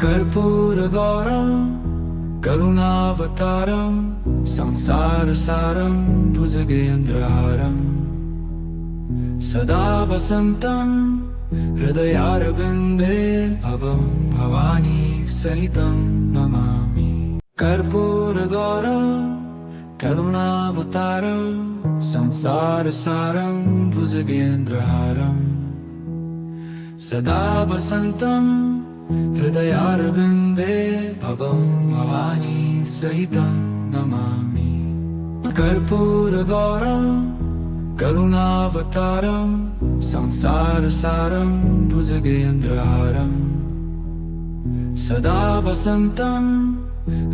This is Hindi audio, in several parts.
कर्पूरगौरं करुणावतारं संसारसारं भुजगेन्द्रहारं सदा वसन्तं हृदयारविन्दे भवं भवानी सहितं नमामि। कर्पूरगौरं करुणावतारं संसारसारं भुजगेन्द्रहारं सदा वसन्तं हृदयारविन्दे भवं भवानी सहितं नमामि। कर्पूरगौरं करुणावतारं संसारसारं भुजगेन्द्रहारं सदा वसन्तं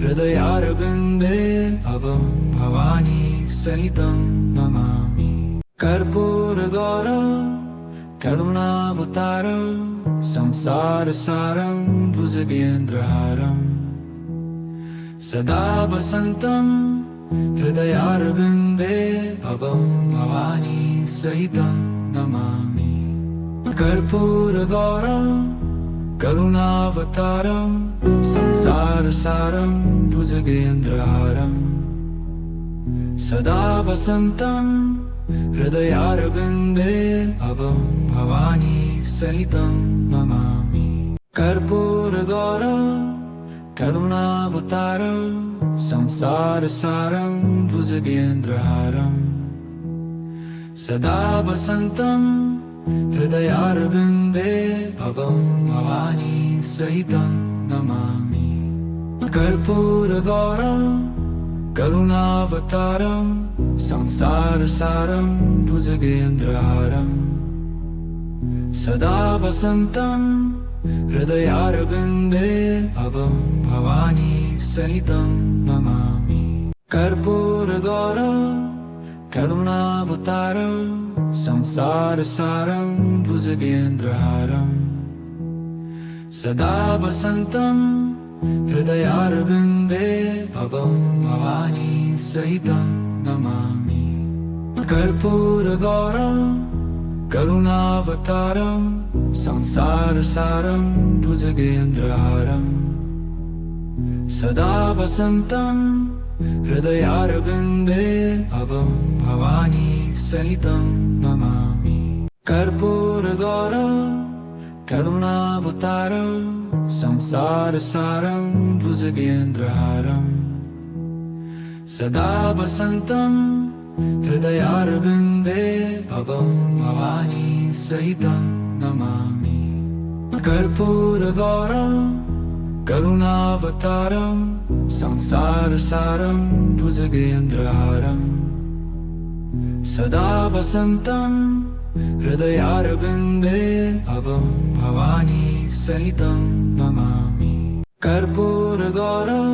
हृदयारविन्दे भवं भवानी सहितं नमामि। कर्पूरगौरं करुणावतारं संसारसारं भुजगेन्द्रहारं सदा वसन्तं हृदयारविन्दे भवं भवानी सहितं नमामि। कर्पूरगौरं करुणावतारं संसारसारं भुजगेन्द्रहारं सदा वसन्तं हृदयारविन्दे भवं भवानी सहितं नमामि। कर्पूरगौरं करुणावतारं संसारसारं भुजगेन्द्रहारं सदा वसन्तं हृदयारविन्दे भवं भवानी सहितं नमामि। कर्पूरगौरं करुणावतारं संसारसारं भुजगेन्द्रहारं सदा वसन्तं हृदयारविन्दे भवं भवानी सहितं नमामि। कर्पूरगौरं करुणावतारं संसारसारं भुजगेन्द्रहारं सदा वसन्तं हृदयारविन्दे भवं भवानी सहितं नमामि। कर्पूरगौरं करुणावतारं संसारसारं भुजगेन्द्रहारं सदा वसन्तं हृदयारविन्दे भवं भवानी सहितं नमामि। कर्पूरगौरं करुणावतारं संसारसारं भुजगेन्द्रहारं सदा वसन्तं हृदयारविन्दे भवं भवानी सहितं नमामि। कर्पूरगौरं करुणावतारं संसारसारं भुजगेन्द्रहारं सदा वसन्तं हृदयारविन्दे भवं भवानी सहितं नमामि। कर्पूरगौरं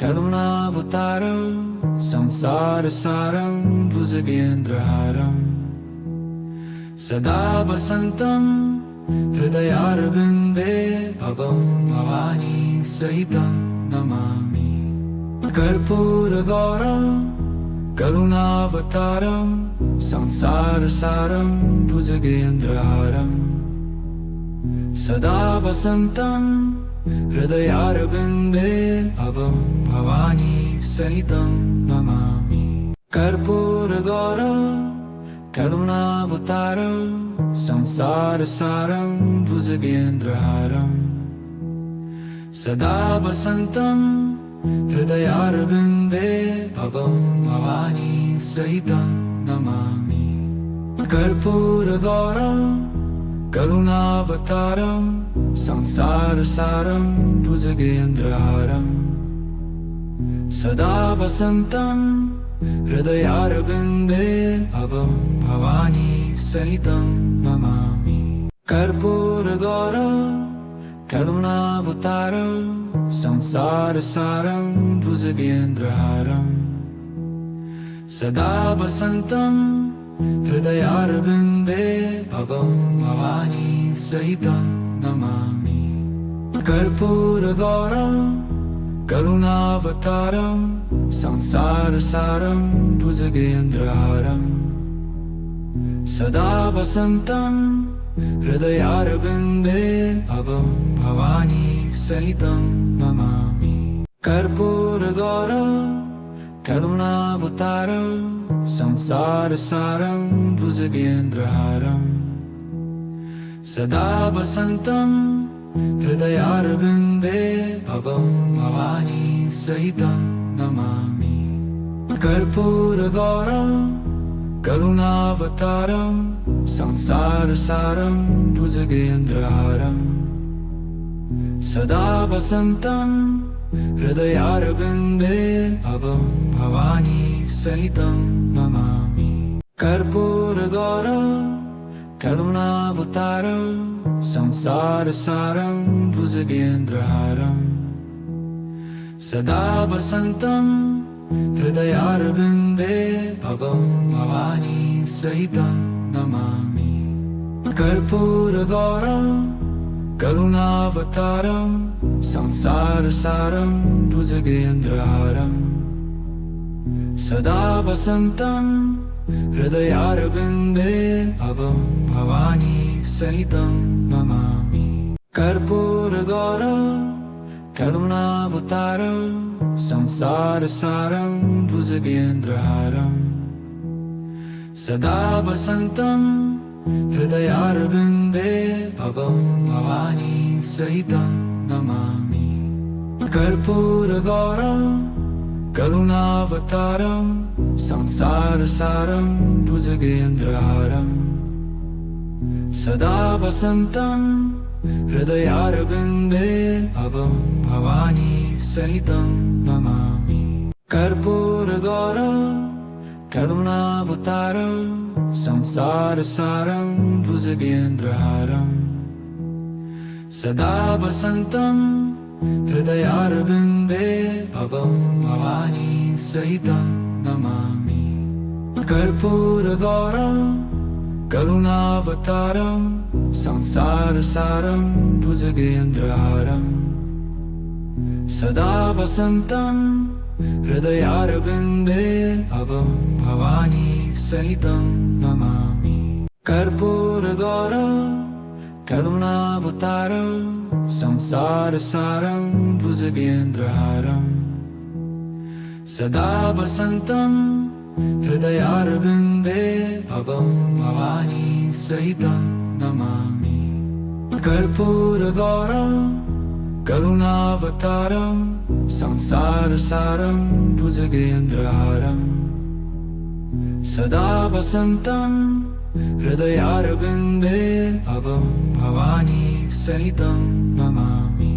करुणावतारं संसारसारं भुजगेन्द्रहारं सदा वसन्तं हृदयारविन्दे भवं भवानी सहितं नमामि। कर्पूरगौरं करुणावतारं संसारसारं भुजगेन्द्रहारं सदा वसन्तं हृदयारविन्दे भवं भवानी सहितं नमामि। कर्पूरगौरं करुणावतारं संसारसारं भुजगेन्द्रहारं सदा वसन्तं हृदयारविन्दे भवं भवानी सहितं नमामि। कर्पूरगौरं करुणावतारं संसारसारं भुजगेन्द्रहारं सदा वसन्तं हृदयारविन्दे भवं भवानी सहितं नमामि। कर्पूरगौरं करुणावतारं संसारसारं भुजगेन्द्रहारं सदा वसन्तं हृदयारविन्दे भवं भवानी सहितं नमामि। कर्पूरगौरं करुणावतारं संसारसारं भुजगेन्द्रहारं सदा वसन्तं हृदयारविन्दे भवं भवानी सहितं नमामि कर्पूरगौरं करुणावतारं संसारसारं भुजगेन्द्रहारं सदा वसन्तं हृदयारविन्दे भवं भवानी सहितं नमामि कर्पूरगौरं करुणावतारं संसारसारं भुजगेन्द्रहारं सदा वसन्तं हृदयारविन्दे भवं भवानी सहितं नमामि कर्पूरगौरं करुणावतारं संसारसारं भुजगेन्द्रहारं सदा वसन्तं हृदयारविन्दे भवं भवानी सहितं नमामि कर्पूरगौरं करुणावतारं संसारसारं भुजगेन्द्रहारं सदा वसन्तं हृदयारविन्दे भवं भवानी सहितं नमामि कर्पूरगौरं करुणावतारं संसारसारं भुजगेन्द्रहारं सदा वसन्तं हृदयारविन्दे भवं भवानी सहितं नमामि कर्पूरगौरं करुणावतारं संसारसारं भुजगेन्द्रहारं सदा वसन्तं हृदयारविन्दे भवं भवानी सहितं नमामि कर्पूरगौरं करुणावतारं संसारसारं भुजगेन्द्रहारं सदा वसन्तं हृदयारविन्दे भवं भवानी सहितं नमामि कर्पूरगौरं करुणावतारं संसारसारं भुजगेन्द्रहारं सदा वसन्तं हृदयारविन्दे भवं भवानी सहितं नमामि कर्पूरगौरं करुणावतारं संसारसारं भुजगेन्द्रहारं सदा वसन्तं हृदयारविन्दे भवं भवानी सहितं नमामि कर्पूरगौरं करुणावतारं संसारसारं भुजगेन्द्रहारं सदा वसन्तं हृदयारविन्दे भवं भवानी सहितं नमामि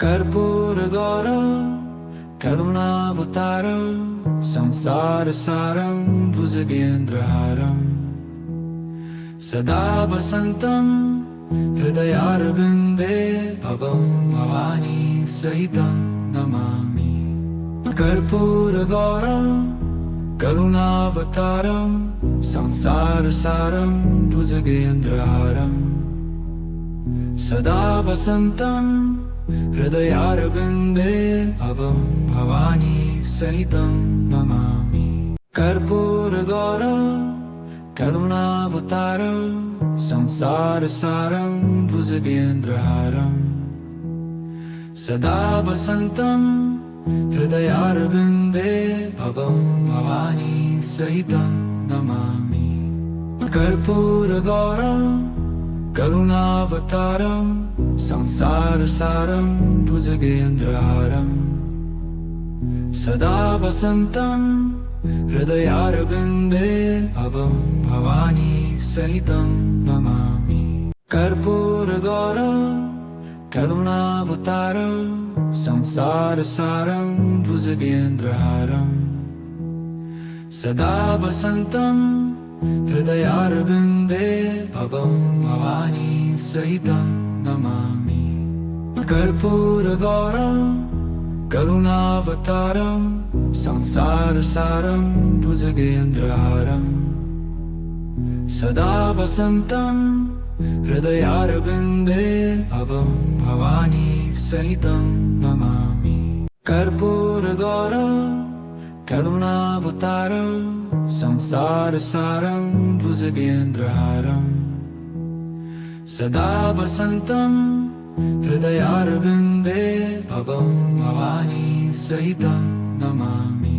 कर्पूरगौरं करुणावतारं संसारसारं भुजगेन्द्रहारं सदा वसन्तं हृदयारविन्दे भवं भवानी सहितं नमामि कर्पूरगौरं करुणावतारं संसारसारं भुजगेन्द्रहारं सदा वसन्तं हृदयारविन्दे भवं भवानी सहितं नमामि कर्पूरगौरं करुणावतारं संसारसारं भुजगेन्द्रहारं सदा वसन्तं हृदयारविन्दे भवं भवानी सहितं नमामि कर्पूरगौरं करुणावतारं संसारसारं भुजगेन्द्रहारं सदा वसन्तं हृदयारविन्दे भवं भवानी सहितं नमामि कर्पूरगौरं करुणावतारं संसारसारं भुजगेन्द्रहारं सदा वसन्तं हृदयारविन्दे भवं भवानी सहितं नमामि कर्पूरगौरं करुणावतारं संसारसारं भुजगेन्द्रहारं सदा वसन्तं हृदयारविन्दे भवं भवानी सहितं नमामि कर्पूरगौरं करुणावतारं संसारसारं भुजगेन्द्रहारं सदा वसन्तं हृदयारविन्दे भवं भवानी सहितं नमामि।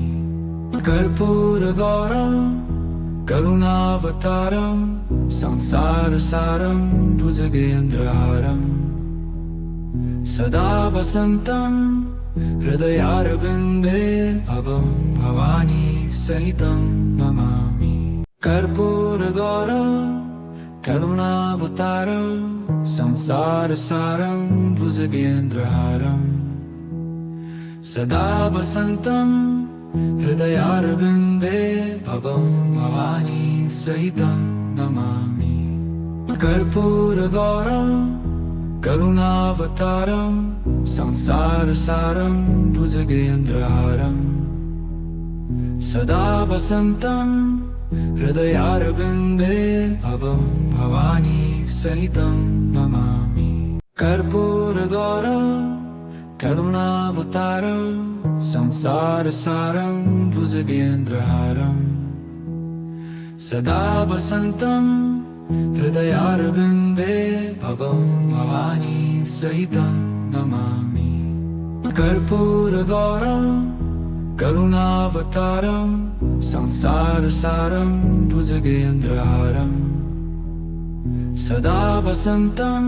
कर्पूरगौरं करुणावतारं संसारसारं भुजगेन्द्रहारं सदा वसन्तं हृदयारविन्दे भवं भवानी सहितं नमामि। कर्पूरगौरं करुणावतारं संसारसारं भुजगेन्द्रहारं सदा वसन्तं हृदयारविन्दे भवं भवानी सहितं नमामि। कर्पूरगौरं करुणावतारं संसारसारं भुजगेन्द्रहारं सदा वसन्तं हृदयारविन्दे भवं भवानी सहितं नमामि। कर्पूरगौरं करुणावतारं संसारसारं भुजगेन्द्रहारं सदा वसन्तं हृदयारविन्दे भवं भवानी सहितं नमामि। कर्पूरगौरं करुणावतारं संसारसारं भुजगेन्द्रहारं सदा वसन्तं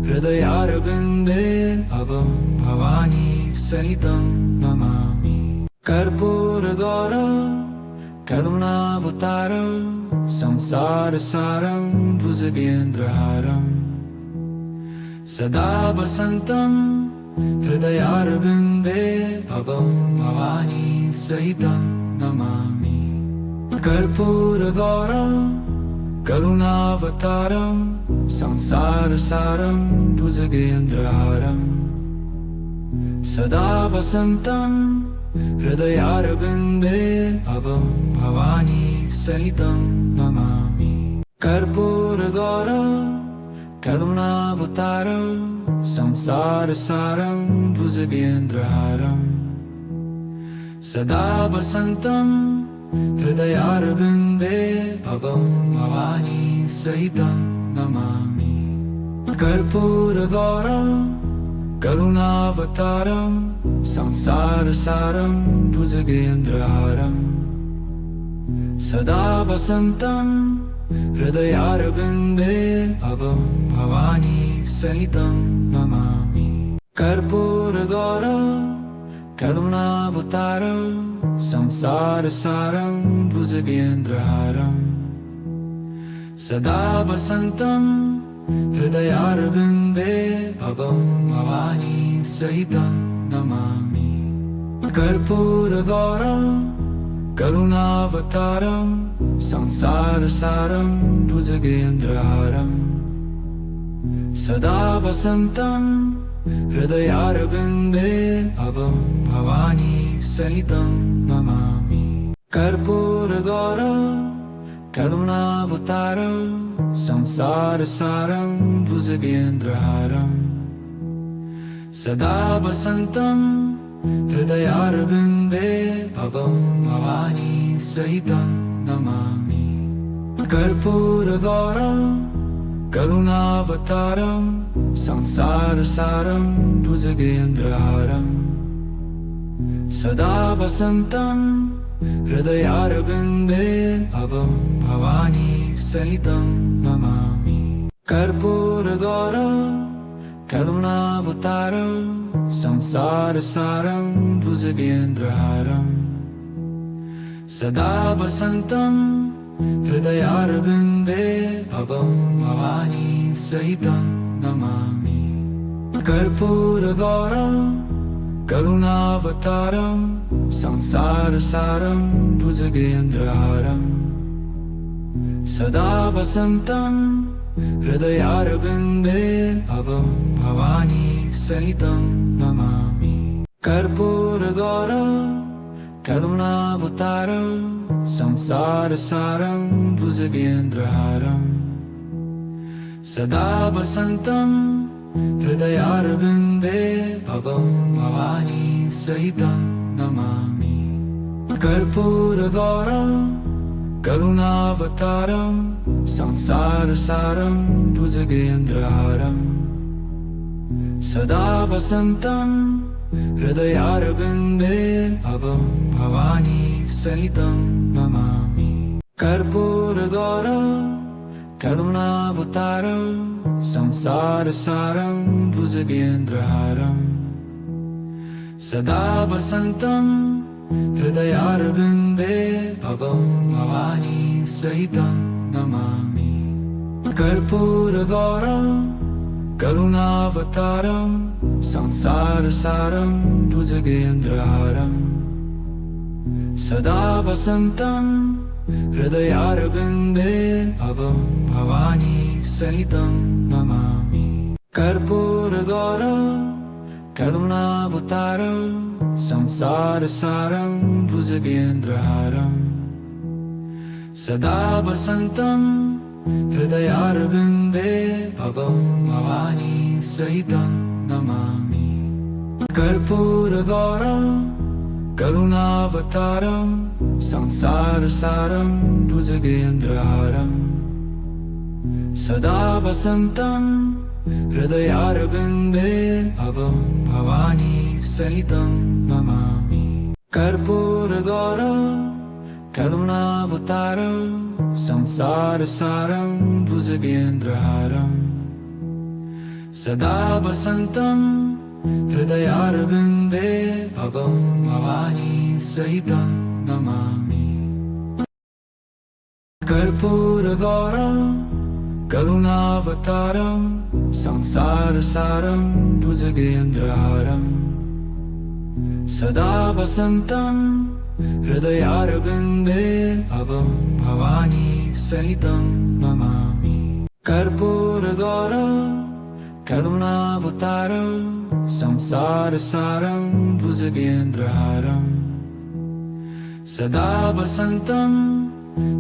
हृदयारविन्दे भवं भवानी सहितं नमामि। कर्पूरगौरं करुणावतारं संसारसारं भुजगेन्द्रहारं सदा वसन्तं हृदयारविन्दे भवं भवानी सहितं नमामि। कर्पूरगौरं करुणावतारं संसारसारं भुजगेन्द्रहारं सदा वसन्तं हृदयारविन्दे भवं भवानी सहितं नमामि। कर्पूरगौरं करुणावतारं संसारसारं भुजगेन्द्रहारं सदा वसन्तं हृदयारविन्दे भवं भवानी सहितं नमामि। कर्पूरगौरं करुणावतारं संसारसारं भुजगेन्द्रहारं सदा वसन्तं हृदयारविन्दे भवं भवानी सहितं नमामि। कर्पूरगौरं करुणावतारं संसारसारं भुजगेन्द्रहारं सदा वसन्तं हृदयारविन्दे भवं भवानी सहितं नमामि। कर्पूरगौरं करुणावतारं संसारसारं भुजगेन्द्रहारं सदा वसन्तं हृदयारविन्दे भवं भवानी सहितं नमामि। कर्पूरगौरं करुणावतारं संसारसारं भुजगेन्द्रहारं सदा वसन्तं हृदयारविन्दे भवं भवानी सहितं नमामि। कर्पूरगौरं करुणावतारं संसारसारं भुजगेन्द्रहारं सदा वसन्तं हृदयारविन्दे भवं भवानी सहितं नमामि। कर्पूरगौरं करुणावतारं संसारसारं भुजगेन्द्रहारं सदा वसन्तं हृदयारविन्दे भवं भवानी सहितं नमामि। कर्पूरगौरं करुणावतारं संसारसारं भुजगेन्द्रहारं सदा वसन्तं हृदयारविन्दे भवं भवानी सहितं नमामि। कर्पूरगौरं करुणावतारं संसारसारं भुजगेन्द्रहारं सदा वसन्तं हृदयारविन्दे भवं भवानी सहितं नमामि। कर्पूरगौरं करुणावतारं संसारसारं भुजगेन्द्रहारं सदा वसन्तं हृदयारविन्दे भवं भवानी सहितं नमामि। कर्पूरगौरं करुणावतारं संसारसारं भुजगेन्द्रहारं सदा वसन्तं हृदयारविन्दे भवं भवानी सहितं नमामि। कर्पूरगौरं करुणावतारं संसारसारं भुजगेन्द्रहारं सदा वसन्तं हृदयारविन्दे भवं भवानी सहितं नमामि। कर्पूरगौरं करुणावतारं संसारसारं भुजगेन्द्रहारं सदा वसन्तं हृदयारविन्दे भवं भवानी सहितं नमामि। कर्पूरगौरं करुणावतारं संसारसारं भुजगेन्द्रहारं सदा वसन्तं हृदयारविन्दे भवं भवानी सहितं नमामि। कर्पूरगौरं करुणावतारं संसारसारं भुजगेन्द्रहारं सदा वसन्तं हृदयारविन्दे भवं भवानी सहितं नमामि। कर्पूरगौरं करुणावतारं संसारसारं भुजगेन्द्रहारं सदा वसन्तं हृदयारविन्दे भवं भवानी सहितं नमामि। कर्पूरगौरं करुणावतारं संसारसारं भुजगेन्द्रहारं सदा वसन्तं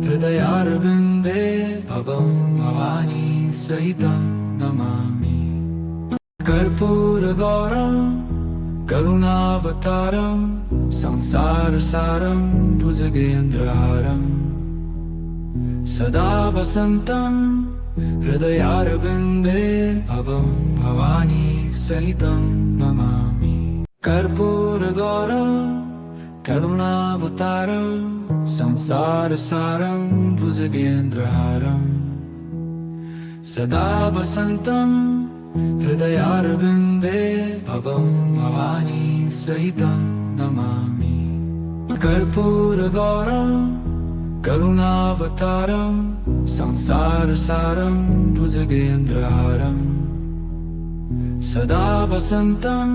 हृदयारविन्दे भवं भवानी सहितं नमामि। कर्पूरगौरं करुणावतारं संसारसारं भुजगेन्द्रहारं सदा वसन्तं हृदयारविन्दे भवं भवानी सहितं नमामि। कर्पूरगौरं करुणावतारं संसारसारं भुजगेन्द्रहारं सदा वसन्तं हृदयारविन्दे भवं भवानी सहितं नमामि। कर्पूरगौरं करुणावतारं संसारसारं भुजगेन्द्रहारं सदा वसन्तं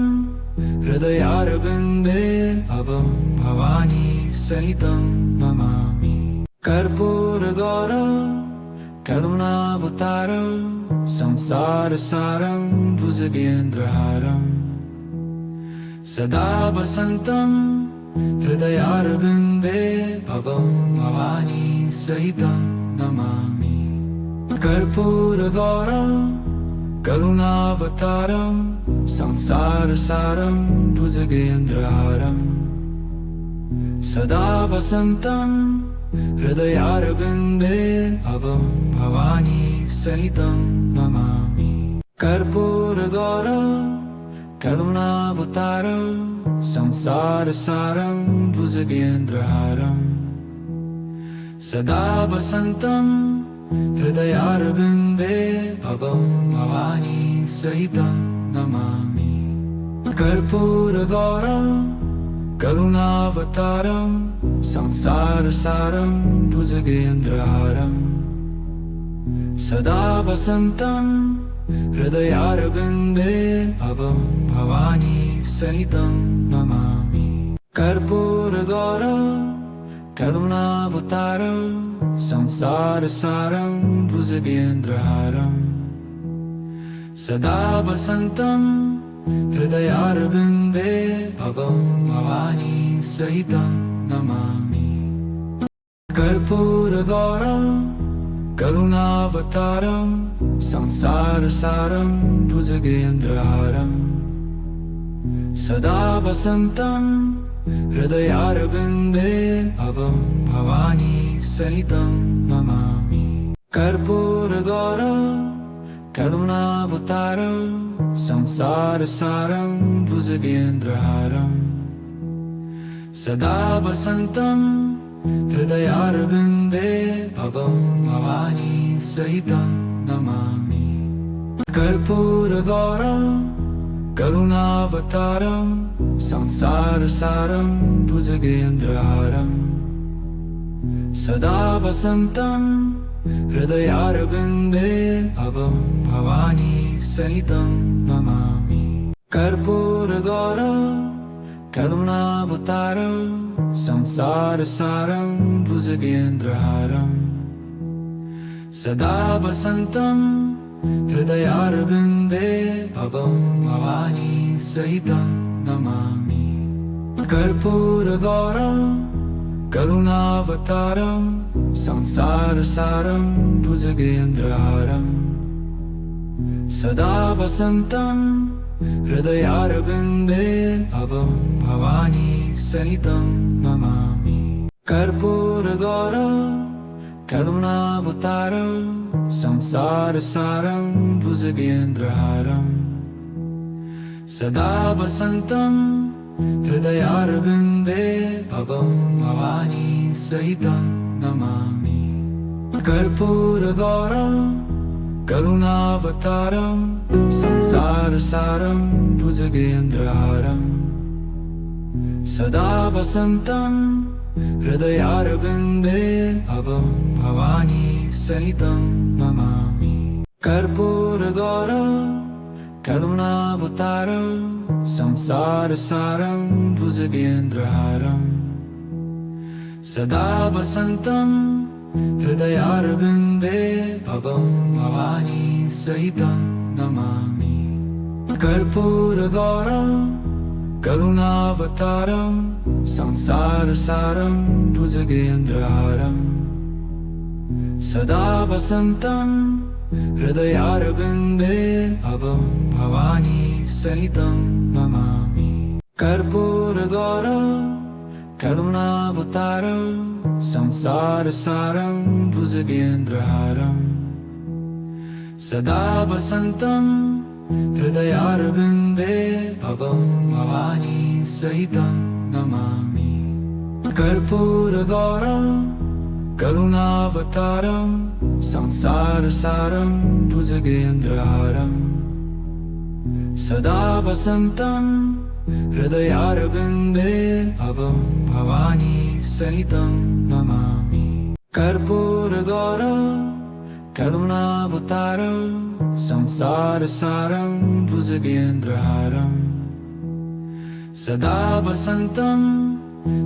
हृदयारविन्दे भवं भवानी सहितं नमामि। कर्पूरगौरं करुणावतारं संसारसारं भुजगेन्द्रहारं सदा वसन्तं हृदयारविन्दे भवं भवानी सहितं नमामि। कर्पूरगौरं करुणावतारं संसारसारं भुजगेन्द्रहारं सदा वसन्तं हृदयारविन्दे भवं भवानी सहितं नमामि। कर्पूरगौरं करुणावतारं संसारसारं भुजगेन्द्रहारं सदा वसन्तं हृदयारविन्दे भवं भवानी सहितं नमामि। कर्पूरगौरं करुणावतारं संसारसारं भुजगेन्द्रहारं सदा वसन्तं हृदयारविन्दे भवं भवानी सहितं नमामि। कर्पूरगौरं करुणावतारं संसारसारं भुजगेन्द्रहारं सदा वसन्तं हृदयारविन्दे भवं भवानी सहितं नमामि। कर्पूरगौरं करुणावतारं संसारसारं भुजगेन्द्रहारं सदा वसन्तं हृदयारविन्दे भवं भवानी सहितं नमामि कर्पूरगौरं करुणावतारं संसारसारं भुजगेन्द्रहारं सदा वसन्तं हृदयारविन्दे भवं भवानी सहितं नमामि कर्पूरगौरं करुणावतारं संसारसारं भुजगेन्द्रहारं सदा वसन्तं हृदयारविन्दे भवं भवानी सहितं नमामि कर्पूरगौरं करुणावतारं संसारसारं भुजगेन्द्रहारं सदा वसन्तं हृदयारविन्दे भवं भवानी सहितं नमामि कर्पूरगौरं करुणावतारं संसारसारं भुजगेन्द्रहारं सदा वसन्तं हृदयारविन्दे भवं भवानी सहितं नमामि कर्पूरगौरं करुणावतारं संसारसारं भुजगेन्द्रहारं सदा वसन्तं हृदयारविन्दे भवं भवानी सहितं नमामि कर्पूरगौरं करुणावतारं संसारसारं भुजगेन्द्रहारं सदा वसन्तं हृदयारविन्दे भवं भवानी सहितं नमामि कर्पूरगौरं करुणावतारं संसारसारं भुजगेन्द्रहारं सदा वसन्तं हृदयारविन्दे भवं भवानी सहितं नमामि कर्पूरगौरं करुणावतारं संसारसारं भुजगेन्द्रहारं सदा वसन्तं हृदयारविन्दे भवं भवानी सहितं नमामि कर्पूरगौरं करुणावतारं संसारसारं भुजगेन्द्रहारं सदा वसन्तं हृदयारविन्दे भवं भवानी सहितं नमामि कर्पूरगौरं करुणावतारं संसारसारं भुजगेन्द्रहारं सदा वसन्तं हृदयारविन्दे भवं भवानी सहितं नमामि कर्पूरगौरं करुणावतारं संसारसारं भुजगेन्द्रहारं सदा वसन्तं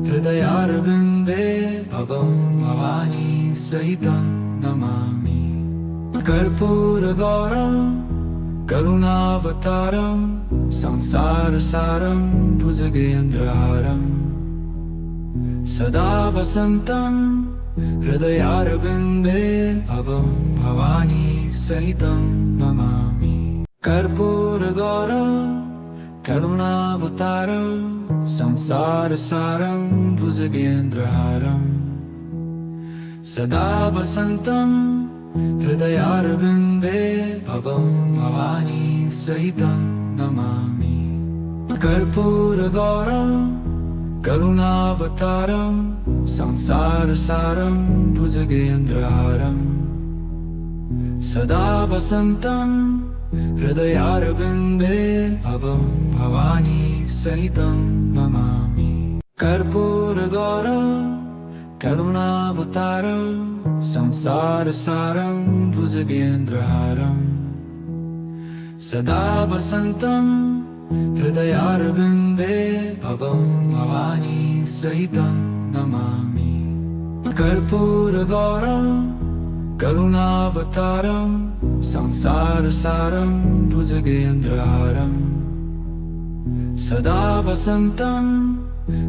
हृदयारविन्दे भवं भवानी सहितं नमामि कर्पूरगौरं करुणावतारं संसारसारं भुजगेन्द्रहारं सदा वसन्तं हृदयारविन्दे भवं भवानी सहितं नमामि कर्पूरगौरं करुणावतारं संसारसारं भुजगेन्द्रहारं सदा वसन्तं हृदयारविन्दे भवं भवानी सहितं नमामि कर्पूरगौरं करुणावतारं संसारसारं भुजगेन्द्रहारं सदा वसन्तं हृदयारविन्दे भवं भवानी सहितं नमामि कर्पूरगौरं करुणावतारं संसारसारं भुजगेन्द्रहारं सदा वसन्तं हृदयारविन्दे भवं भवानी सहितं नमामि कर्पूरगौरं करुणावतारं संसारसारं भुजगेन्द्रहारं सदा वसन्तं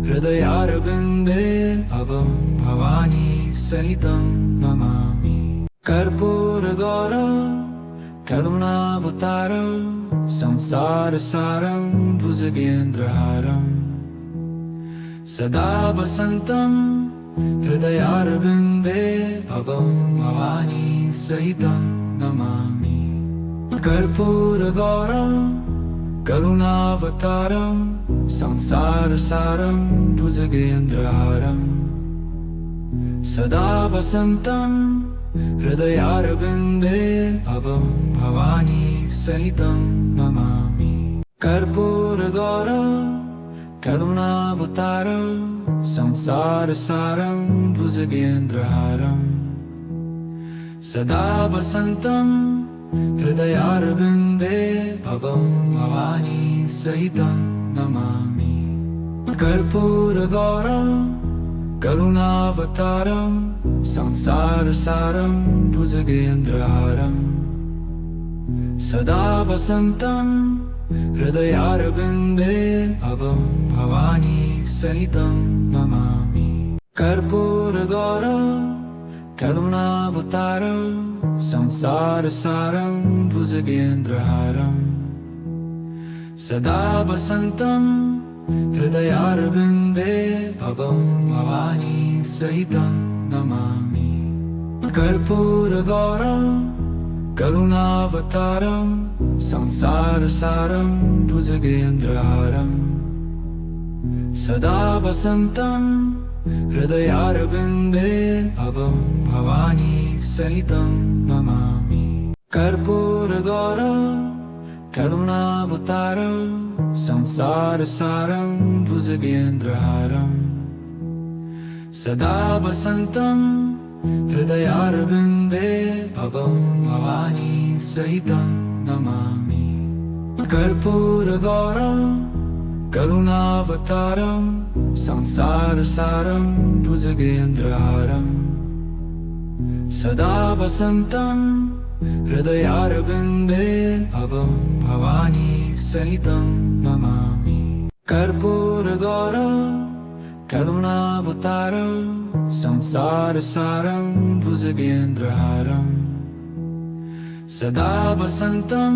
हृदयारविन्दे भवं भवानी सहितं नमामि कर्पूरगौरं करुणावतारं संसारसारं भुजगेन्द्रहारं सदा वसन्तं हृदयारविन्दे भवं भवानी सहितं नमामि। कर्पूरगौरं करुणावतारं संसारसारं भुजगेन्द्रहारं सदा वसन्तं हृदयारविन्दे भवं भवानी सहितं नमामि। कर्पूरगौरं करुणावतारं संसारसारं भुजगेन्द्रहारं सदा वसन्तं हृदयारविन्दे भवं भवानी सहितं नमामि। कर्पूरगौरं करुणावतारं संसारसारं भुजगेन्द्रहारं सदा वसन्तं हृदयारविन्दे भवं भवानी सहितं नमामि। कर्पूरगौरं करुणावतारं संसारसारं भुजगेन्द्रहारं सदा वसन्तं हृदयारविन्दे भवं भवानी सहितं नमामि। कर्पूरगौरं करुणावतारं संसारसारं भुजगेन्द्रहारं सदा वसन्तं हृदयारविन्दे भवं भवानी सहितं नमामि। कर्पूरगौरं करुणावतारं संसारसारं भुजगेन्द्रहारं सदा वसन्तं हृदयारविन्दे भवं भवानी सहितं नमामि। कर्पूरगौरं करुणावतारं संसारसारं भुजगेन्द्रहारं सदा वसन्तं हृदयारविन्दे भवं भवानी सहितं नमामि। कर्पूरगौरं करुणावतारं संसारसारं भुजगेन्द्रहारं सदा वसन्तं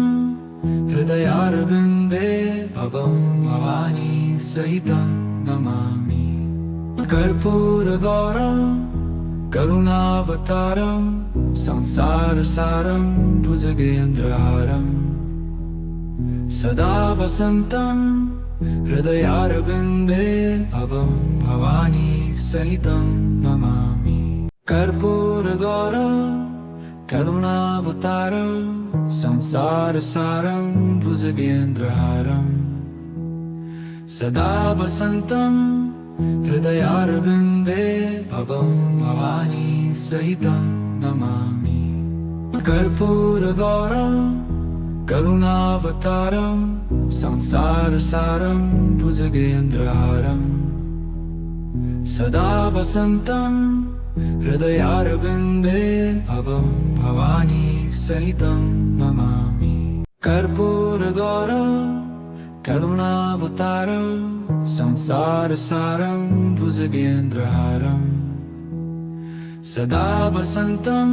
हृदयारविन्दे भवं भवानी सहितं नमामि। कर्पूरगौरं करुणावतारं संसारसारं भुजगेन्द्रहारं सदा वसन्तं हृदयारविन्दे भवं भवानी सहितं नमामि। कर्पूरगौरं करुणावतारं संसारसारं भुजगेन्द्रहारं सदा वसन्तं हृदयारविन्दे भवं भवानी सहितं नमामि। कर्पूरगौरं करुणावतारं संसारसारं भुजगेन्द्रहारं सदा वसन्तं हृदयारविन्दे भवं भवानी सहितं नमामि। कर्पूरगौरं करुणावतारं संसारसारं भुजगेन्द्रहारं सदा वसन्तं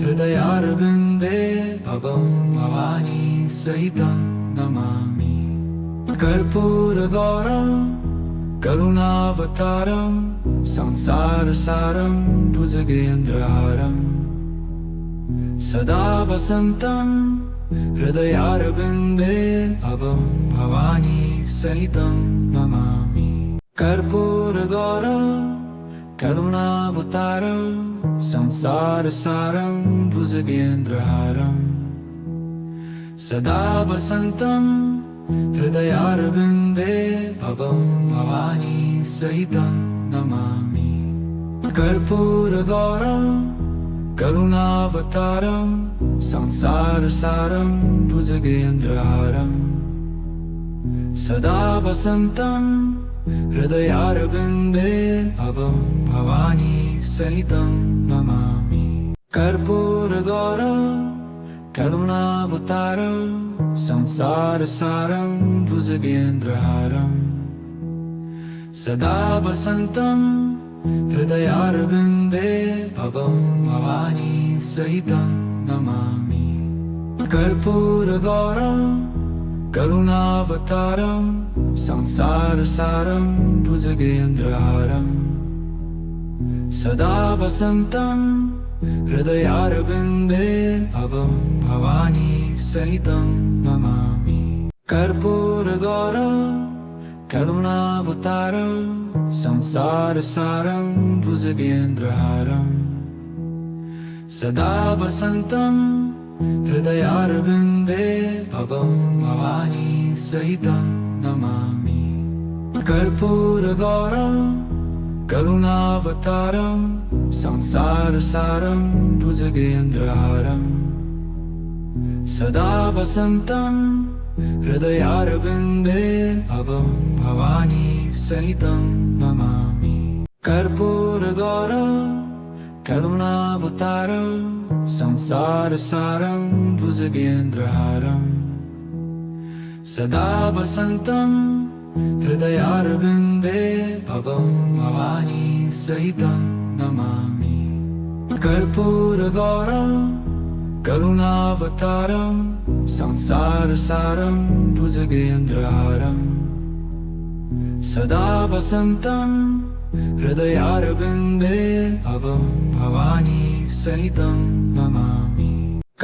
हृदयारविन्दे भवं भवानी सहितं नमामि। कर्पूरगौरं करुणावतारं संसारसारं भुजगेन्द्रहारं सदा वसन्तं हृदयारविन्दे भवं भवानी सहितं नमामि। कर्पूरगौरं करुणावतारं संसारसारं भुजगेन्द्रहारं सदा वसन्तं हृदयारविन्दे भवं भवानी सहितं नमामि। कर्पूरगौरं करुणावतारं संसारसारं भुजगेन्द्रहारं सदा वसन्तं हृदयारविन्दे भवं भवानी सहितं नमामि। कर्पूरगौरं करुणावतारं संसारसारं भुजगेन्द्रहारं सदा वसन्तं हृदयारविन्दे भवं भवानी सहितं नमामि। कर्पूरगौरं करुणावतारं संसारसारं भुजगेन्द्रहारं सदा वसन्तं हृदयारविन्दे भवं भवानी सहितं नमामि कर्पूरगौरं करुणावतारं संसारसारं भुजगेन्द्रहारं सदा वसन्तं हृदयारविन्दे भवं भवानी सहितं नमामि कर्पूरगौरं करुणावतारं संसारसारं भुजगेन्द्रहारं सदा वसन्तं हृदयारविन्दे भवं भवानी सहितं नमामि कर्पूरगौरं करुणावतारं संसारसारं भुजगेन्द्रहारं सदा वसन्तं हृदयारविन्दे भवं भवानी सहितं नमामि कर्पूरगौरं करुणावतारं संसारसारं भुजगेन्द्रहारं सदा वसन्तं हृदयारविन्दे भवं भवानी सहितं नमामि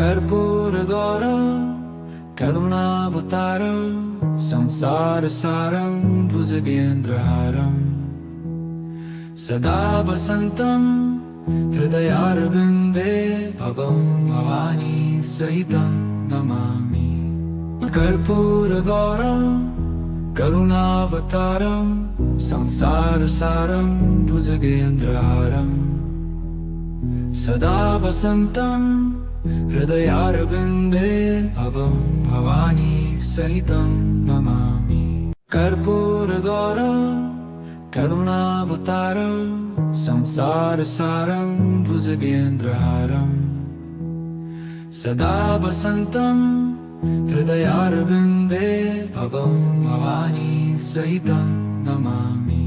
कर्पूरगौरं करुणावतारं संसारसारं भुजगेन्द्रहारं सदा वसन्तं हृदयारविन्दे भवं भवानी सहितं नमामि कर्पूरगौरं करुणावतारं संसारसारं भुजगेन्द्रहारं सदा वसन्तं हृदयारविन्दे भवं भवानी सहितं नमामि कर्पूरगौरं करुणावतारं संसारसारं भुजगेन्द्रहारं सदा वसन्तं हृदयारविन्दे भवं भवानी सहितं नमामि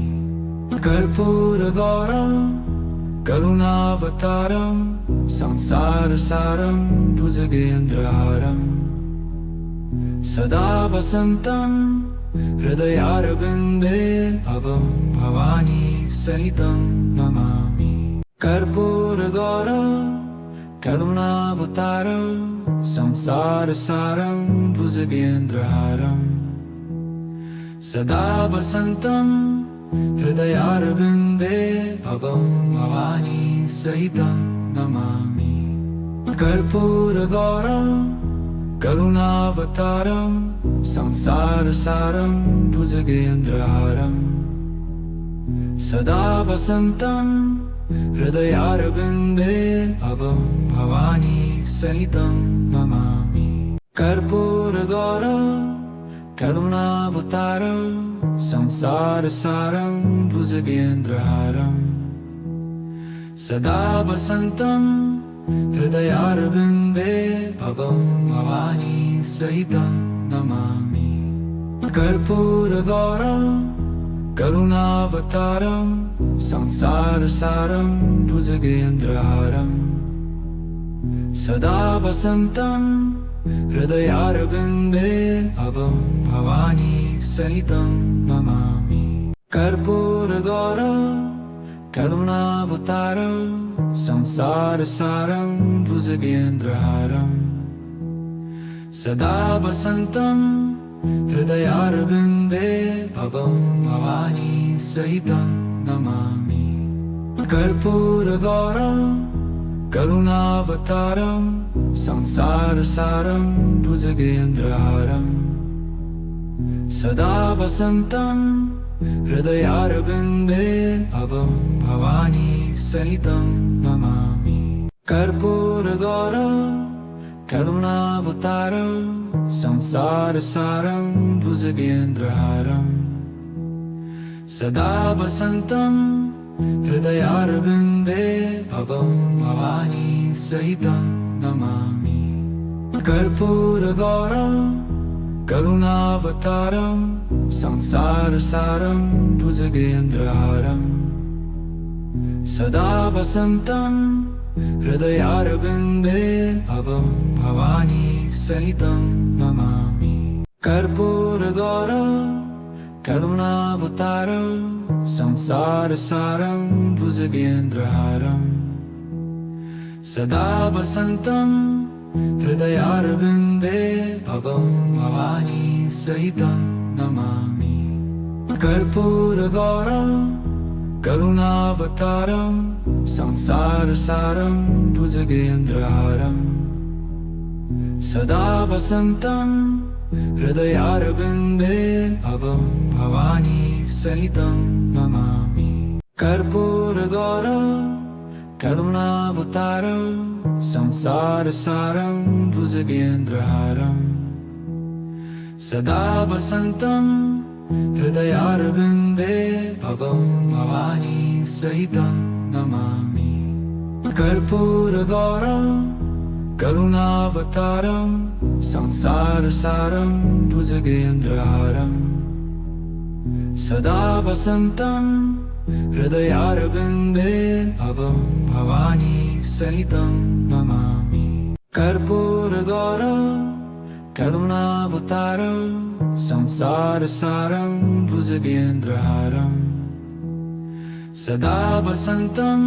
कर्पूरगौरं करुणावतारं संसारसारं भुजगेन्द्रहारं सदा वसन्तं हृदयारविन्दे भवं भवानी सहितं नमामि कर्पूरगौरं करुणावतारं संसारसारं भुजगेन्द्रहारं सदा वसन्तं हृदयारविन्दे भवं भवानी सहितं नमामि कर्पूरगौरं करुणावतारं संसारसारं भुजगेन्द्रहारं सदा वसन्तं हृदयारविन्दे भवं भवानी सहितं नमामि कर्पूरगौरं करुणावतारं संसारसारं भुजगेन्द्रहारं सदा वसन्तं हृदयारविन्दे भवं भवानी सहितं नमामि कर्पूरगौरं करुणावतारं संसारसारं भुजगेन्द्रहारं सदा वसन्तं हृदयारविन्दे भवं भवानी सहितं नमामि कर्पूरगौरं करुणावतारं संसारसारं भुजगेन्द्रहारं सदा वसन्तं हृदयारविन्दे भवं भवानी सहितं नमामि कर्पूरगौरं करुणावतारं संसारसारं भुजगेन्द्रहारं सदा वसन्तं हृदयारविन्दे भवं भवानी सहितं नमामि कर्पूरगौरं करुणावतारं संसारसारं भुजगेन्द्रहारं सदा वसन्तं हृदयारविन्दे भवं भवानी सहितं नमामि कर्पूरगौरं करुणावतारं संसारसारं भुजगेन्द्रहारं सदा वसन्तं हृदयारविन्दे भवं भवानी सहितं नमामि कर्पूरगौरं करुणावतारं संसारसारं भुजगेन्द्रहारं सदा वसन्तं हृदयारविन्दे भवं भवानी सहितं नमामि कर्पूरगौरं करुणावतारं संसारसारं भुजगेन्द्रहारं सदा वसन्तं हृदयारविन्दे भवं भवानी सहितं नमामि कर्पूरगौरं करुणावतारं संसारसारं भुजगेन्द्रहारं सदा वसन्तं हृदयारविन्दे भवं भवानी सहितं नमामि कर्पूरगौरं करुणावतारं संसारसारं भुजगेन्द्रहारं सदा वसन्तं हृदयारविन्दे भवं भवानी सहितं नमामि कर्पूरगौरं करुणावतारं संसारसारं भुजगेन्द्रहारं सदा वसन्तं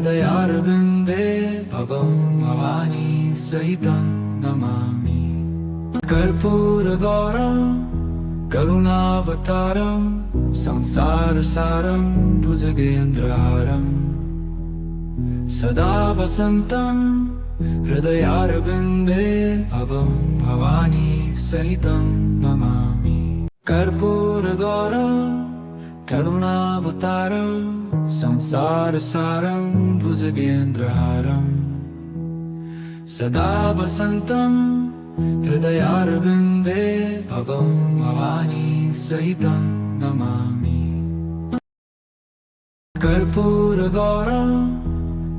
हृदयारविन्दे भवं भवानी सहितं नमामि कर्पूरगौरं करुणावतारं संसारसारं भुजगेन्द्रहारं सदा वसन्तं हृदयारविन्दे भवं भवानी सहितं नमामि कर्पूरगौरं करुणावतारं संसारसारं भुजगेन्द्रहारं सदा वसन्तं हृदयारविन्दे भवं भवानी सहितं नमामि कर्पूरगौरं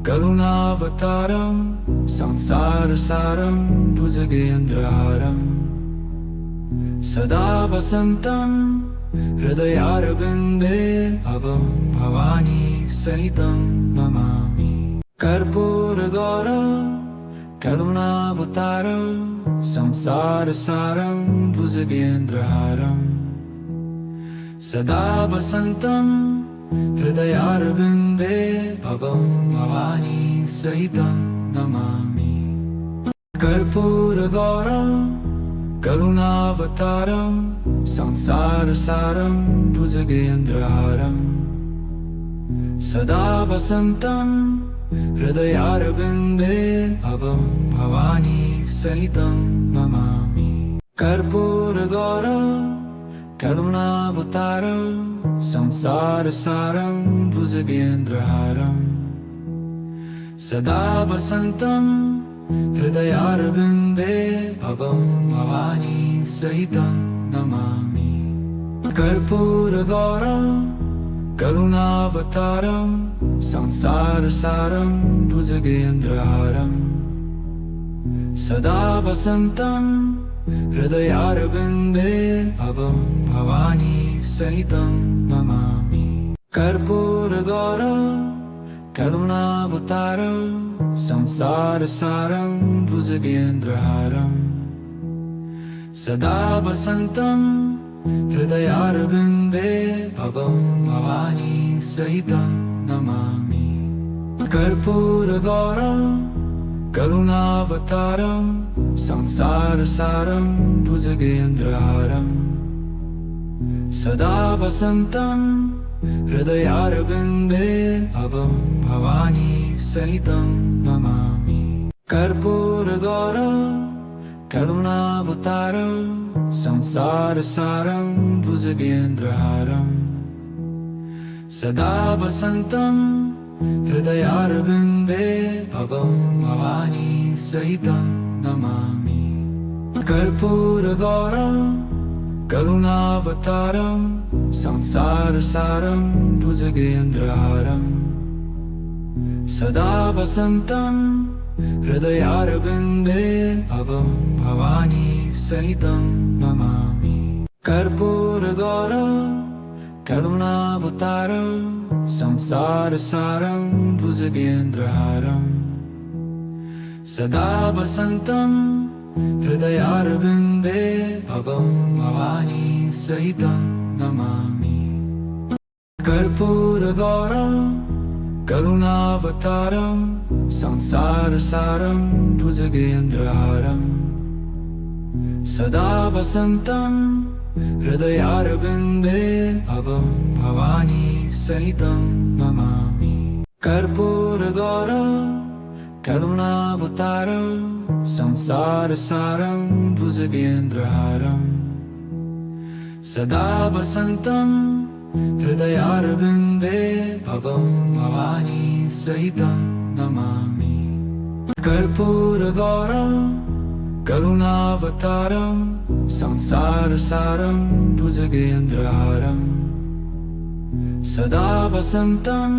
करुणावतारं संसारसारं भुजगेन्द्रहारं सदा वसन्तं हृदयारविन्दे भवं भवानी सहितं नमामि कर्पूरगौरं करुणावतारं संसारसारं भुजगेन्द्रहारं सदा वसन्तं हृदयारविन्दे भवं भवानी सहितं नमामि कर्पूरगौरं करुणावतारं संसारसारं भुजगेन्द्रहारं सदा वसन्तं हृदयारविन्दे भवं भवानी सहितं नमामि कर्पूरगौरं करुणावतारं संसारसारं भुजगेन्द्रहारं सदा वसन्तं हृदयारविन्दे भवं भवानी सहितं नमामि कर्पूरगौरं करुणावतारं संसारसारं भुजगेन्द्रहारं सदा वसन्तं हृदयारविन्दे भवं भवानी सहितं नमामि कर्पूरगौरं करुणावतारं संसारसारं भुजगेन्द्रहारं सदा वसन्तं हृदयारविन्दे भवं भवानी सहितं नमामि कर्पूरगौरं करुणावतारं संसारसारं भुजगेन्द्रहारं सदा वसन्तं हृदयारविन्दे भवं भवानी सहितं नमामि कर्पूरगौरं करुणावतारं संसारसारं भुजगेन्द्रहारं सदा वसन्तं हृदयारविन्दे भवं भवानी सहितं नमामि कर्पूरगौरं करुणावतारं संसारसारं भुजगेन्द्रहारं सदा वसन्तं हृदयारविन्दे भवं भवानी सहितं नमामि कर्पूरगौरं करुणावतारं संसारसारं भुजगेन्द्रहारं सदा वसन्तं हृदयारविन्दे भवं भवानी सहितं नमामि कर्पूरगौरं करुणावतारं संसारसारं भुजगेन्द्रहारं सदा वसन्तं हृदयारविन्दे भवं भवानी सहितं नमामि कर्पूरगौरं करुणावतारं संसारसारं भुजगेन्द्रहारं सदा वसन्तं हृदयारविन्दे भवं भवानी सहितं नमामि कर्पूरगौरं करुणावतारं संसारसारं भुजगेन्द्रहारं सदा वसन्तं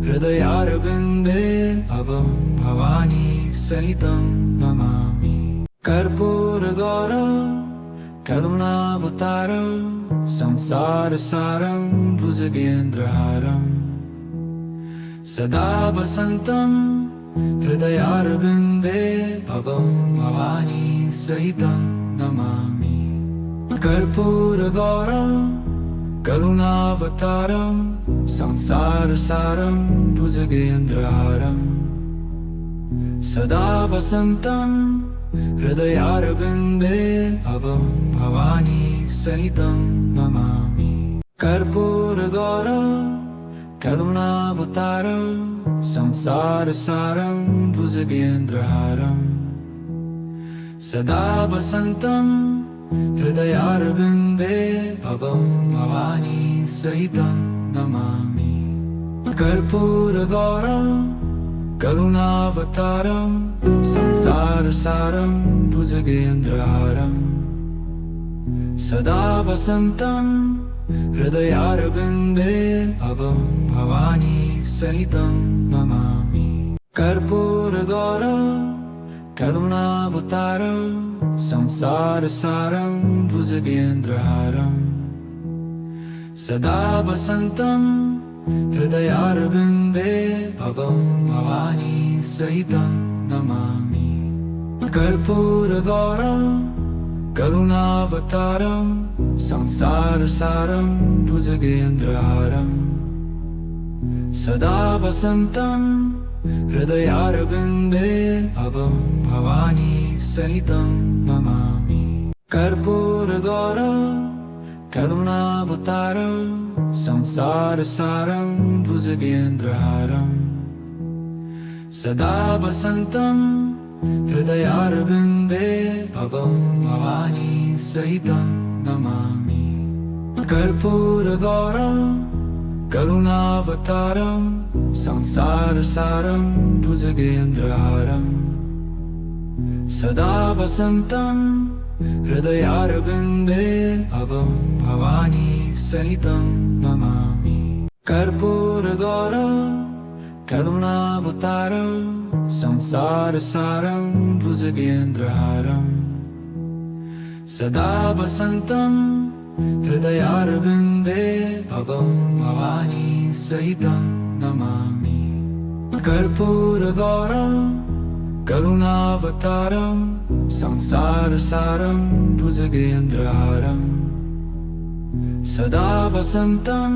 हृदयारविन्दे भवं भवानी सहितं नमामि कर्पूरगौरं करुणावतारं संसारसारं भुजगेन्द्रहारं सदा वसन्तं हृदयारविन्दे भवं भवानी सहितं नमामि कर्पूरगौरं करुणावतारं संसारसारं भुजगेन्द्रहारं सदा वसन्तं हृदयारविन्दे भवं भवानी सहितं नमामि कर्पूरगौरं करुणावतारं संसारसारं भुजगेन्द्रहारं सदा वसन्तं हृदयारविन्दे भवं भवानी सहितं नमामि कर्पूरगौरं करुणावतारं संसारसारं भुजगेन्द्रहारं सदा वसन्तं हृदयारविन्दे भवं भवानी सहितं नमामि कर्पूरगौरं करुणावतारं संसारसारं भुजगेन्द्रहारं सदा वसन्तं हृदयारविन्दे भवं भवानी सहितं नमामि कर्पूरगौरं करुणावतारं संसारसारं भुजगेन्द्रहारं सदा वसन्तं हृदयारविन्दे भवं भवानी सहितं नमामि कर्पूरगौरं करुणावतारं संसारसारं भुजगेन्द्रहारं सदा वसन्तं हृदयारविन्दे भवं भवानी सहितं नमामि कर्पूरगौरं करुणावतारं संसारसारं भुजगेन्द्रहारं सदा वसन्तं हृदयारविन्दे भवं भवानी सहितं नमामि कर्पूरगौरं करुणावतारं संसारसारं भुजगेन्द्रहारं सदा वसन्तं हृदयारविन्दे भवं भवानी सहितं नमामि कर्पूरगौरं करुणावतारं संसारसारं भुजगेन्द्रहारं सदा वसन्तं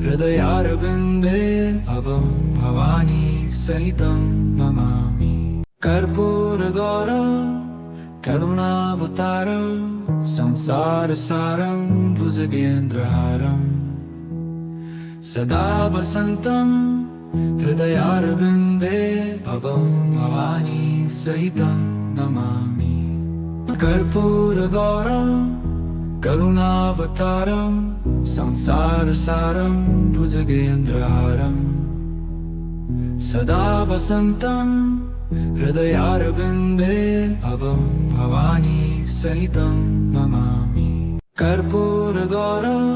हृदयारविन्दे भवं भवानी सहितं नमामि कर्पूरगौरं करुणावतारं संसारसारं भुजगेन्द्रहारं सदा वसन्तं हृदयारविन्दे भवं भवानी सहितं नमामि कर्पूरगौरं करुणावतारं संसारसारं भुजगेन्द्रहारं सदा वसन्तं हृदयारविन्दे भवं भवानी सहितं नमामि कर्पूरगौरं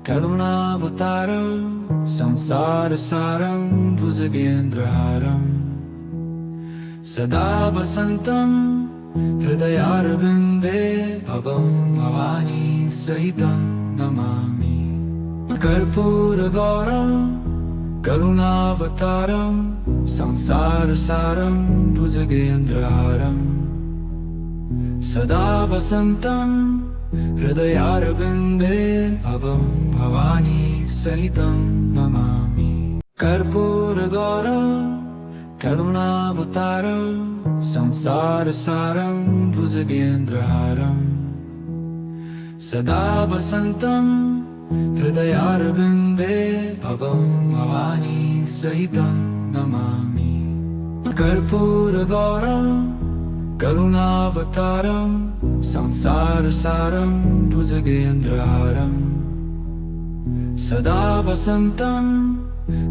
करुणावतारं संसारसारं भुजगेन्द्रहारं सदा वसन्तं हृदयारविन्दे भवं भवानी सहितं नमामि कर्पूरगौरं करुणावतारं संसारसारं भुजगेन्द्रहारं सदा वसन्तं हृदयारविन्दे भवं भवानी सहितं नमामि कर्पूरगौरं करुणावतारं संसारसारं भुजगेन्द्रहारं सदा वसन्तं हृदयारविन्दे भवं भवानी सहितं नमामि कर्पूरगौरं करुणावतारं संसारसारं भुजगेन्द्रहारं सदा वसन्तं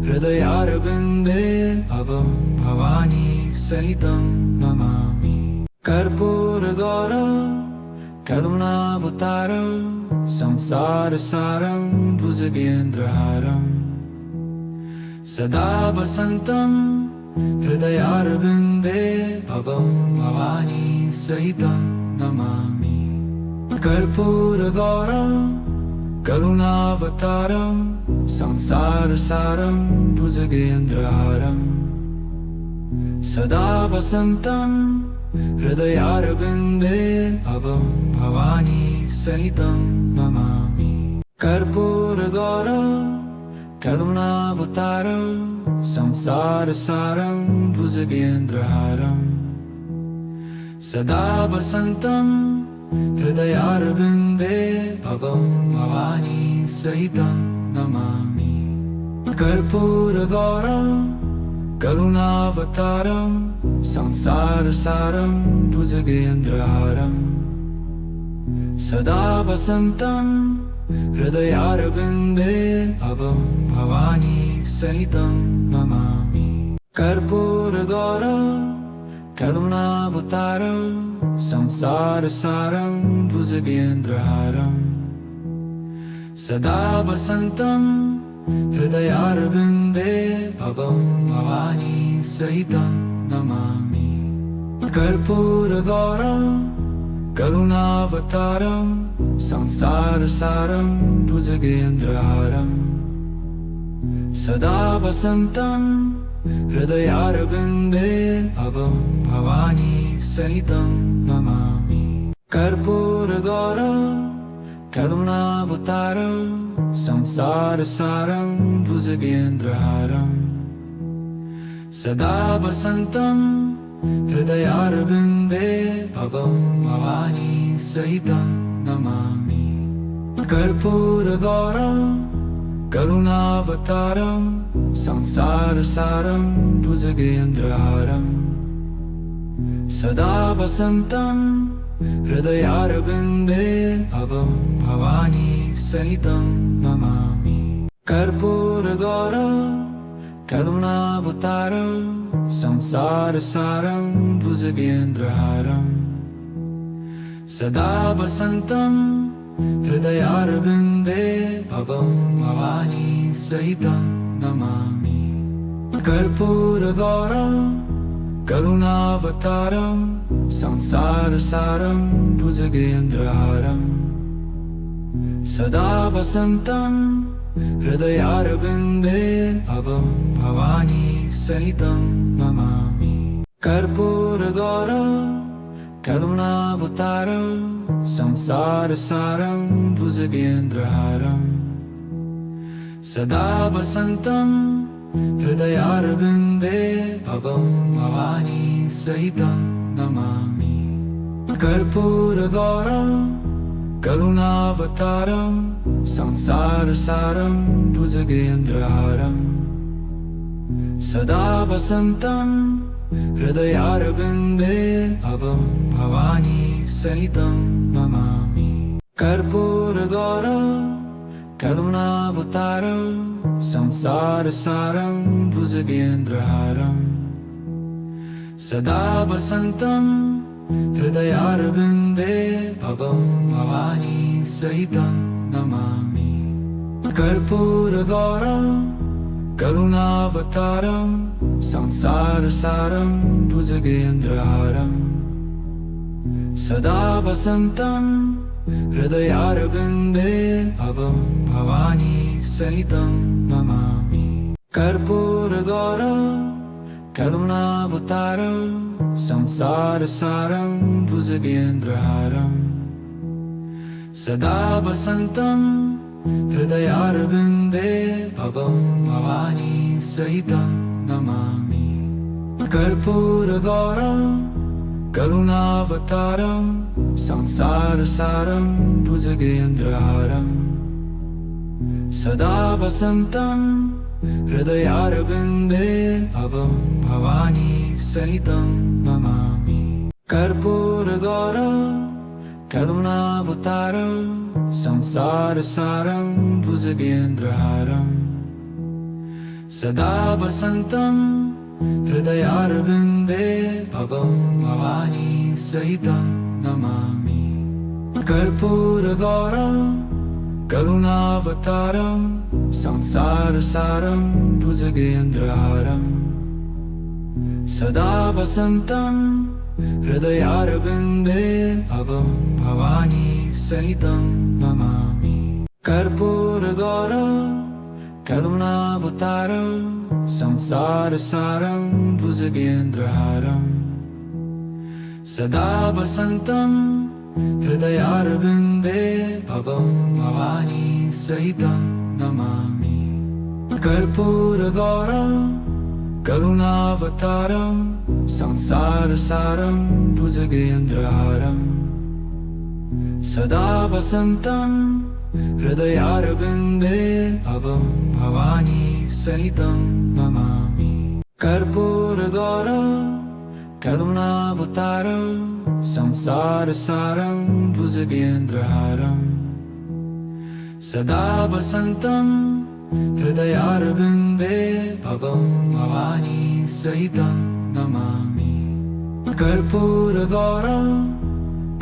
हृदयारविन्दे भवं भवानी सहितं नमामि कर्पूरगौरं करुणावतारं संसारसारं भुजगेन्द्रहारं सदा वसन्तं हृदयारविन्दे भवं भवानी सहितं नमामि कर्पूरगौरं करुणावतारं संसारसारं भुजगेन्द्रहारं सदा वसन्तं हृदयारविन्दे भवं भवानी सहितं नमामि कर्पूरगौरं करुणावतारं संसारसारं भुजगेन्द्रहारं सदा वसन्तं हृदयारविन्दे भवं भवानी सहितं नमामि कर्पूरगौरं करुणावतारं संसारसारं भुजगेन्द्रहारं सदा वसन्तं हृदयारविन्दे भवं भवानी सहितं नमामि कर्पूरगौरं करुणावतारं संसारसारं भुजगेन्द्रहारं सदा वसन्तं हृदयारविन्दे भवं भवानी सहितं नमामि कर्पूरगौरं करुणावतारं संसारसारं भुजगेन्द्रहारं सदा वसन्तं हृदयारविन्दे भवं भवानी सहितं नमामि कर्पूरगौरं करुणावतारं संसारसारं भुजगेन्द्रहारं सदा वसन्तं हृदयारविन्दे भवं भवानी सहितं नमामि कर्पूरगौरं करुणावतारं संसारसारं भुजगेन्द्रहारं सदा वसन्तं हृदयारविन्दे भवं भवानी सहितं नमामि कर्पूरगौरं करुणावतारं संसारसारं भुजगेन्द्रहारं सदा वसन्तं हृदयारविन्दे भवं भवानी सहितं नमामि कर्पूरगौरं करुणावतारं संसारसारं भुजगेन्द्रहारं सदा वसन्तं हृदयारविन्दे भवं भवानी सहितं नमामि कर्पूरगौरं करुणावतारं संसारसारं भुजगेन्द्रहारं सदा वसन्तं हृदयारविन्दे भवं भवानी सहितं नमामि कर्पूरगौरं करुणावतारं संसारसारं भुजगेन्द्रहारं सदा वसन्तं हृदयारविन्दे भवं भवानी सहितं नमामि कर्पूरगौरं करुणावतारं संसारसारं भुजगेन्द्रहारं सदा वसन्तं हृदयारविन्दे भवं भवानी सहितं नमामि कर्पूरगौरं करुणावतारं संसारसारं भुजगेन्द्रहारं सदा वसन्तं हृदयारविन्दे भवं भवानी सहितं नमामि कर्पूरगौरं करुणावतारं संसारसारं भुजगेन्द्रहारं सदा वसन्तं हृदयारविन्दे भवं भवानी सहितं नमामि। कर्पूरगौरं करुणावतारं संसारसारं भुजगेन्द्रहारं सदा वसन्तं हृदयारविन्दे भवं भवानी सहितं नमामि। कर्पूरगौरं करुणावतारं संसारसारं भुजगेन्द्रहारं सदा वसन्तं हृदयारविन्दे भवं भवानी सहितं नमामि। कर्पूरगौरं करुणावतारं संसारसारं भुजगेन्द्रहारं सदा वसन्तं हृदयारविन्दे भवं भवानी सहितं नमामि। कर्पूरगौरं करुणावतारं संसारसारं भुजगेन्द्रहारं सदा वसन्तं हृदयारविन्दे भवं भवानी सहितं नमामि। कर्पूरगौरं करुणावतारं संसारसारं भुजगेन्द्रहारं सदा वसन्तं हृदयारविन्दे भवं भवानी सहितं नमामि। कर्पूरगौरं करुणावतारं संसारसारं भुजगेन्द्रहारं सदा वसन्तं हृदयारविन्दे भवं भवानी सहितं नमामि। कर्पूरगौरं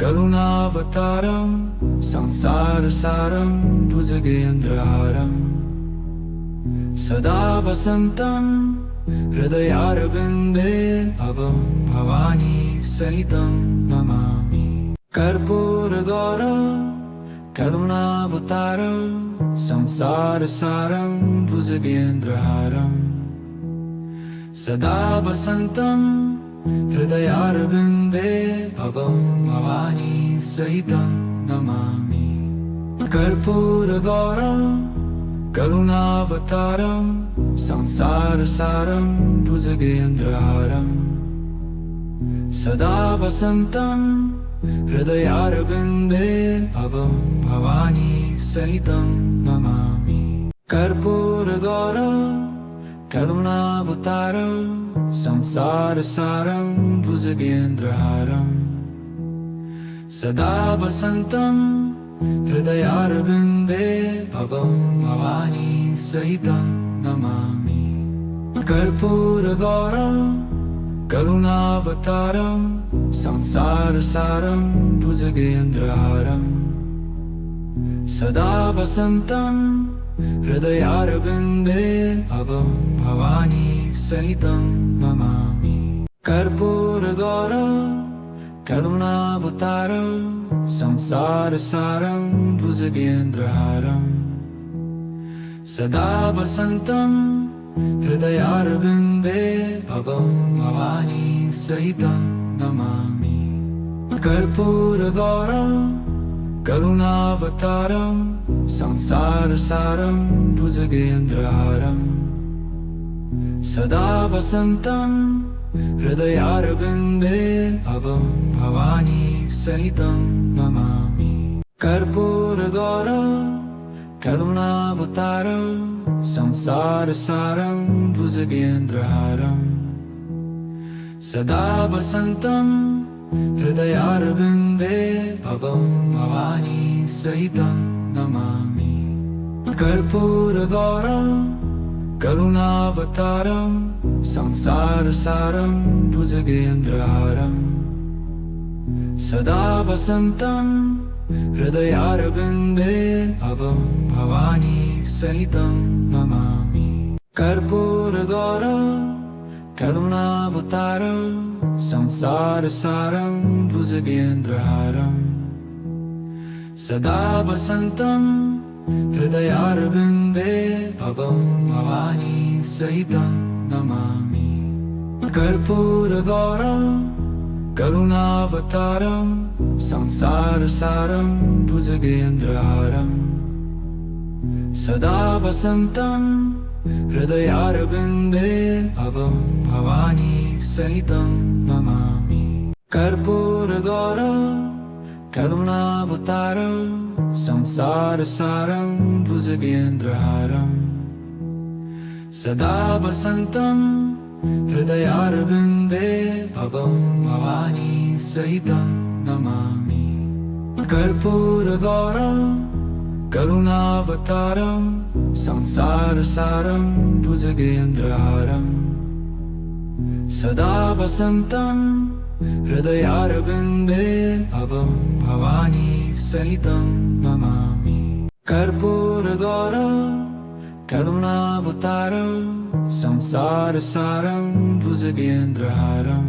करुणावतारं संसारसारं भुजगेन्द्रहारं सदा वसन्तं हृदयारविन्दे भवं भवानी सहितं नमामि। कर्पूरगौरं करुणावतारं संसारसारं भुजगेन्द्रहारं सदा वसन्तं हृदयारविन्दे भवं भवानी सहितं नमामि। कर्पूरगौरं करुणावतारं संसारसारं भुजगेन्द्रहारं सदा वसन्तं हृदयारविन्दे भवं भवानी सहितं नमामि। कर्पूरगौरं करुणावतारं संसारसारं भुजगेन्द्रहारं सदा वसन्तं हृदयारविन्दे भवं भवानी सहितं नमामि। कर्पूरगौरं करुणावतारं संसारसारं भुजगेन्द्रहारं सदा वसन्तं हृदयारविन्दे भवं भवानी सहितं नमामि। कर्पूरगौरं करुणावतारं संसारसारं भुजगेन्द्रहारं सदा वसन्तं हृदयारविन्दे भवं भवानी सहितं नमामि। कर्पूरगौरं करुणावतारं संसारसारं भुजगेन्द्रहारं सदा वसन्तं हृदयारविन्दे भवं भवानी सहितं नमामि। कर्पूरगौरं करुणावतारं संसारसारं भुजगेन्द्रहारं सदा वसन्तं हृदयारविन्दे भवं भवानी सहितं नमामि। कर्पूरगौरं करुणावतारं संसारसारं भुजगेन्द्रहारं सदा वसन्तं हृदयारविन्दे भवं भवानी सहितं नमामि। कर्पूरगौरं करुणावतारं संसारसारं भुजगेन्द्रहारं सदा वसन्तं हृदयारविन्दे भवं भवानी सहितं नमामि। कर्पूरगौरं करुणावतारं संसारसारं भुजगेन्द्रहारम् सदा वसन्तं हृदयारविन्दे अभं भवानी सहितं नमामि कर्पूरगौरं करुणावतारं संसारसारं भुजगेन्द्रहारम् सदा वसन्तं हृदयारविन्दे अभं भवानी सहितं नमामि कर्पूरगौरं करुणावतारं संसारसारं भुजगेन्द्रहारम् सदा वसन्तं हृदयारविन्दे अभं भवानी सहितं नमामि कर्पूरगौरं करुणावतारं संसारसारं भुजगेन्द्रहारम्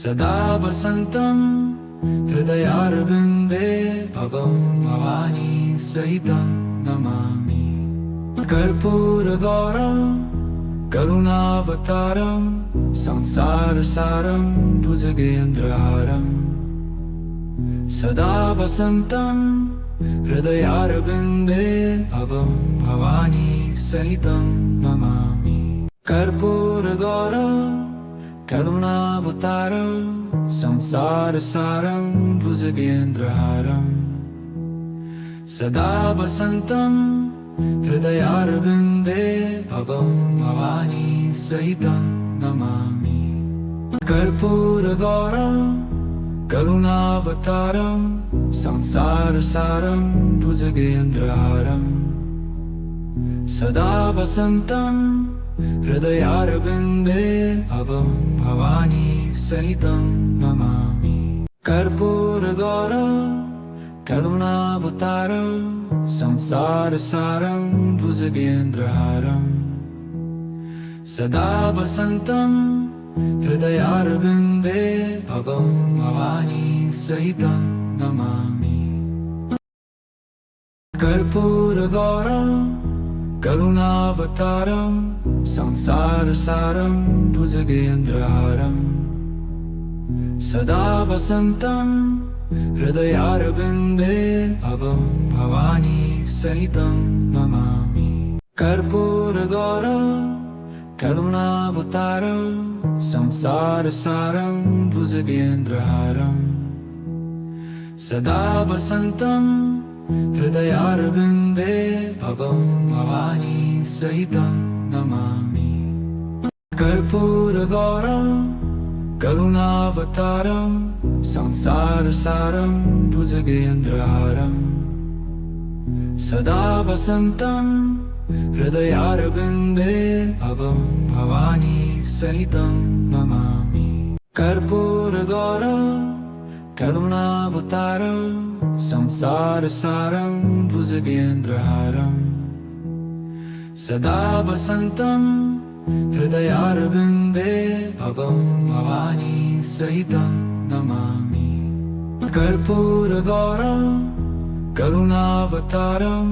सदा वसन्तं हृदयारविन्दे अभं भवानी सहितं नमामि कर्पूरगौरं करुणावतारं संसारसारं भुजगेन्द्रहारम् सदा वसन्तं हृदयारविन्दे अभं भवानी सहितं नमामि कर्पूरगौरं करुणावतारं संसारसारं भुजगेन्द्रहारम् सदा वसन्तं हृदयारविन्दे अभं भवानी सहितं नमामि कर्पूरगौरं करुणावतारं संसारसारं भुजगेन्द्रहारम् सदा वसन्तं हृदयारविन्दे अभं भवानी सहितं नमामि कर्पूरगौरं करुणावतारं संसारसारं भुजगेन्द्रहारम् सदा वसन्तं हृदयारविन्दे अभं भवानी सहितं नमामि कर्पूरगौरं करुणावतारं संसारसारं भुजगेन्द्रहारम् सदा वसन्तं हृदयारविन्दे अभं भवानी सहितं नमामि कर्पूरगौरं करुणावतारं संसारसारं भुजगेन्द्रहारम् सदा वसन्तं हृदयारविन्दे अभं भवानी सहितं नमामि कर्पूरगौरं करुणावतारं संसारसारं भुजगेन्द्रहारम् सदा वसन्तं हृदयारविन्दे अभं भवानी सहितं नमामि कर्पूरगौरं करुणावतारं संसारसारं भुजगेन्द्रहारम् सदा वसन्तं हृदयारविन्दे अभं भवानी सहितं नमामि कर्पूरगौरं करुणावतारं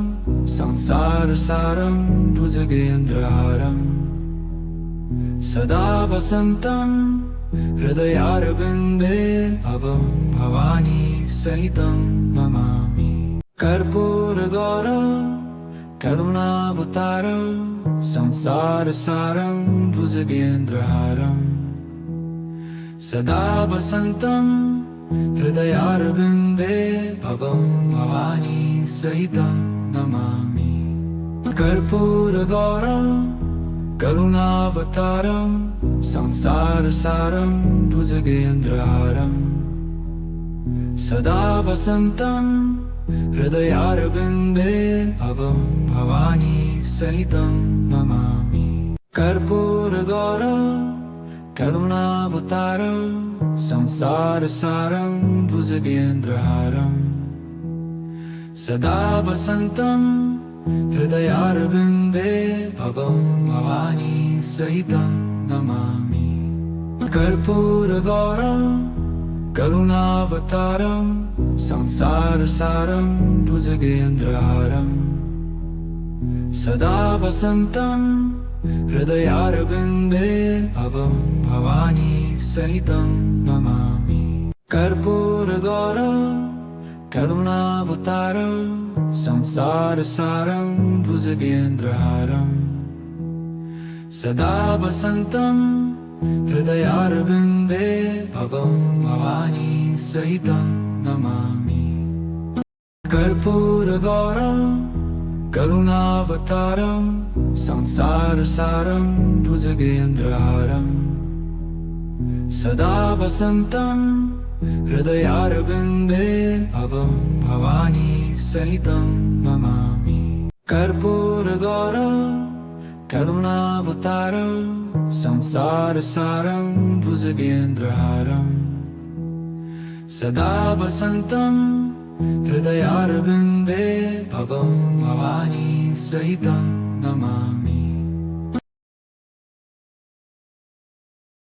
संसारसारं भुजगेन्द्रहारम् सदा वसन्तं हृदयारविन्दे अभं भवानी सहितं नमामि कर्पूरगौरं करुणावतारं संसारसारं भुजगेन्द्रहारम् सदा वसन्तं हृदयारविन्दे अभं भवानी सहितं नमामि कर्पूरगौरं करुणावतारं संसारसारं भुजगेन्द्रहारम् सदा वसन्तं हृदयारविन्दे अभं भवानी सहितं नमामि कर्पूरगौरं करुणावतारं संसारसारं भुजगेन्द्रहारम् सदा वसन्तं हृदयारविन्दे अभं भवानी सहितं नमामि कर्पूरगौरं करुणावतारं संसारसारं भुजगेन्द्रहारम् सदा वसन्तं हृदयारविन्दे अभं भवानी सहितं नमामि कर्पूरगौरं करुणावतारं संसारसारं भुजगेन्द्रहारं सदा वसन्तं हृदयारविन्दे भवं भवानी सहितं नमामि कर्पूरगौरं करुणावतारं संसारसारं भुजगेन्द्रहारं सदा वसन्तं हृदयारविन्दे भवं भवानी सहितं नमामि कर्पूरगौरं करुणावतारं संसारसारं भुजगेन्द्रहारं सदा वसन्तं हृदयारविन्दे भवं भवानी सहितं